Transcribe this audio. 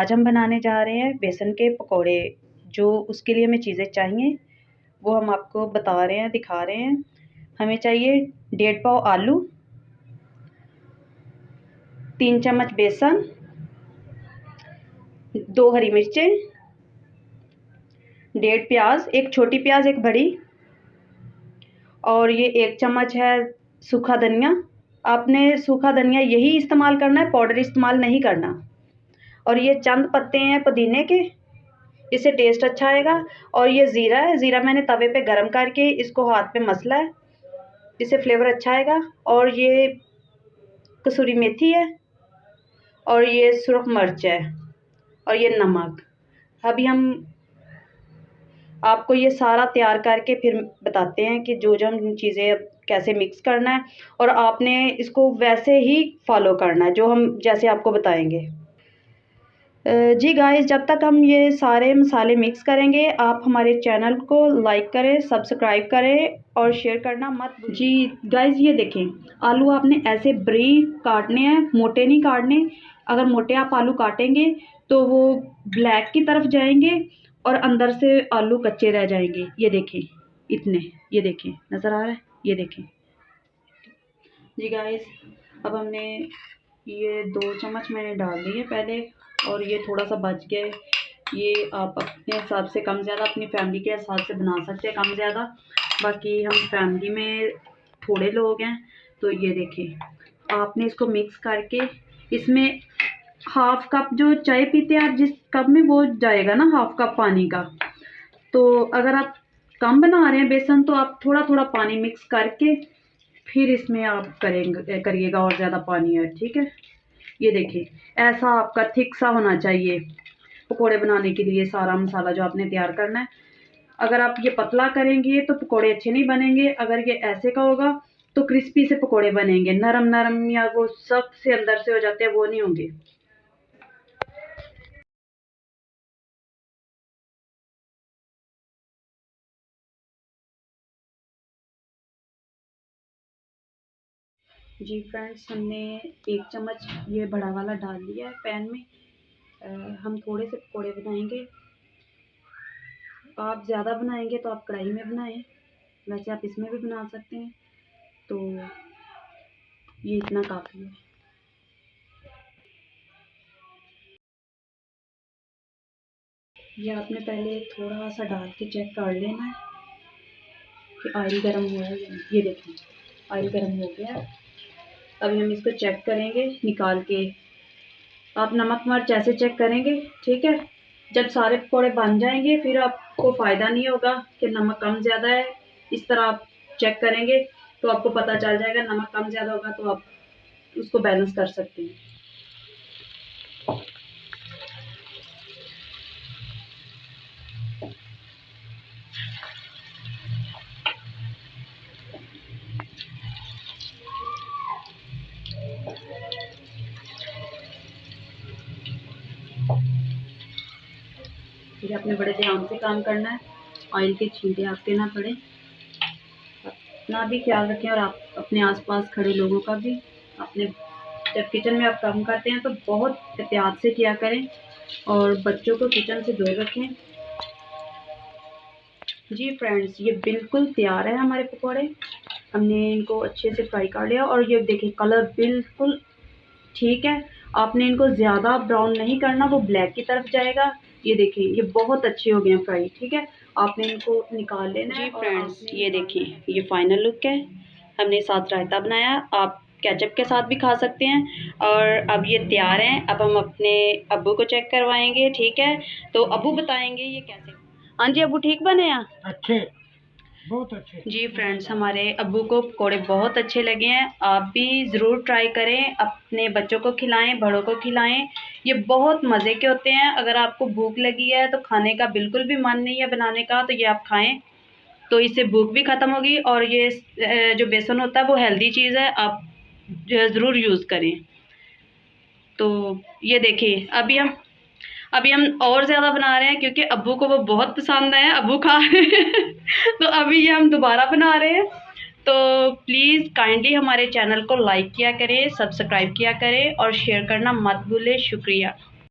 आज हम बनाने जा रहे हैं बेसन के पकोड़े। जो उसके लिए हमें चीज़ें चाहिए वो हम आपको बता रहे हैं, दिखा रहे हैं। हमें चाहिए 1.5 पाव आलू, 3 चम्मच बेसन, 2 हरी मिर्चें, 1.5 प्याज, एक छोटी प्याज एक बड़ी, और ये 1 चम्मच है सूखा धनिया। आपने सूखा धनिया यही इस्तेमाल करना है, पाउडर इस्तेमाल नहीं करना। और ये चंद पत्ते हैं पुदीने के, इससे टेस्ट अच्छा आएगा। और ये ज़ीरा है, ज़ीरा मैंने तवे पे गरम करके इसको हाथ पे मसला है, इससे फ्लेवर अच्छा आएगा। और ये कसूरी मेथी है, और ये सुरख मिर्च है, और ये नमक। अभी हम आपको ये सारा तैयार करके फिर बताते हैं कि जो हम चीज़ें कैसे मिक्स करना है, और आपने इसको वैसे ही फॉलो करना है जो हम जैसे आपको बताएंगे। जी गाइस, जब तक हम ये सारे मसाले मिक्स करेंगे आप हमारे चैनल को लाइक करें, सब्सक्राइब करें और शेयर करना मत भूलिए। जी गाइस, ये देखें, आलू आपने ऐसे बारीक काटने हैं, मोटे नहीं काटने। अगर मोटे आप आलू काटेंगे तो वो ब्लैक की तरफ जाएंगे और अंदर से आलू कच्चे रह जाएंगे। ये देखें इतने, ये देखें नज़र आ रहा है, ये देखें। जी गाइस, अब हमने ये 2 चम्मच मैंने डाल दिए पहले, और ये थोड़ा सा बच गया। ये आप अपने हिसाब से कम ज़्यादा अपनी फैमिली के हिसाब से बना सकते हैं, कम ज़्यादा। बाकी हम फैमिली में थोड़े लोग हैं, तो ये देखिए आपने इसको मिक्स करके इसमें हाफ़ कप, जो चाय पीते हैं आप जिस कप में, वो जाएगा ना हाफ़ कप पानी का। तो अगर आप कम बना रहे हैं बेसन तो आप थोड़ा थोड़ा पानी मिक्स करके फिर इसमें आप करिएगा, और ज़्यादा पानी है, ठीक है। ये देखिए ऐसा आपका थिक सा होना चाहिए पकोड़े बनाने के लिए सारा मसाला जो आपने तैयार करना है। अगर आप ये पतला करेंगे तो पकोड़े अच्छे नहीं बनेंगे। अगर ये ऐसे का होगा तो क्रिस्पी से पकोड़े बनेंगे, नरम नरम या वो सख्त से अंदर से हो जाते हैं, वो नहीं होंगे। जी फ्रेंड्स, हमने 1 चम्मच ये बड़ा वाला डाल लिया है पैन में। हम थोड़े से पकोड़े बनाएंगे। आप ज़्यादा बनाएंगे तो आप कढ़ाई में बनाएं, वैसे आप इसमें भी बना सकते हैं। तो ये इतना काफ़ी है। ये आपने पहले थोड़ा सा डाल के चेक कर लेना है कि ऑयल गर्म हुआ है या नहीं। ये देखें ऑयल गर्म हो गया। अभी हम इसको चेक करेंगे निकाल के। आप नमक मिर्च ऐसे चेक करेंगे, ठीक है। जब सारे पकौड़े बन जाएंगे फिर आपको फ़ायदा नहीं होगा कि नमक कम ज़्यादा है। इस तरह आप चेक करेंगे तो आपको पता चल जाएगा। नमक कम ज़्यादा होगा तो आप उसको बैलेंस कर सकते हैं। ये आपने बड़े ध्यान से काम करना है, ऑयल के छींटे आपके ना पड़े। अपना भी ख्याल रखें और आप अपने आसपास खड़े लोगों का भी। अपने जब किचन में आप काम करते हैं तो बहुत एहतियात से किया करें, और बच्चों को किचन से दूर रखें। जी फ्रेंड्स, ये बिल्कुल तैयार है हमारे पकौड़े। हमने इनको अच्छे से फ्राई कर लिया, और ये देखिए कलर बिल्कुल ठीक है। आपने इनको ज़्यादा ब्राउन नहीं करना, वो ब्लैक की तरफ जाएगा। ये देखिए ये बहुत अच्छे हो गए हैं फ्राई, ठीक है। आपने इनको निकाल लेना है। जी फ्रेंड्स, ये देखिए ये फाइनल लुक है। हमने साथ रायता बनाया, आप केचप के साथ भी खा सकते हैं। और अब ये तैयार हैं। अब हम अपने अब्बू को चेक करवाएंगे, ठीक है। तो अब्बू बताएंगे ये कैसे। हाँ जी अब्बू, ठीक बने हैं? अच्छे, बहुत अच्छे। जी फ्रेंड्स, हमारे अब्बू को पकौड़े बहुत अच्छे लगे हैं। आप भी ज़रूर ट्राई करें, अपने बच्चों को खिलाएं, बड़ों को खिलाएं। ये बहुत मज़े के होते हैं। अगर आपको भूख लगी है तो खाने का बिल्कुल भी मन नहीं है बनाने का, तो ये आप खाएं, तो इससे भूख भी ख़त्म होगी। और ये जो बेसन होता है वो हेल्दी चीज़ है, आप ज़रूर यूज़ करें। तो ये देखिए अभी हम और ज़्यादा बना रहे हैं क्योंकि अब्बू को वो बहुत पसंद है, अब्बू खा रहे हैं। तो अभी ये हम दोबारा बना रहे हैं। तो प्लीज़ काइंडली हमारे चैनल को लाइक किया करें, सब्सक्राइब किया करें और शेयर करना मत भूलें। शुक्रिया।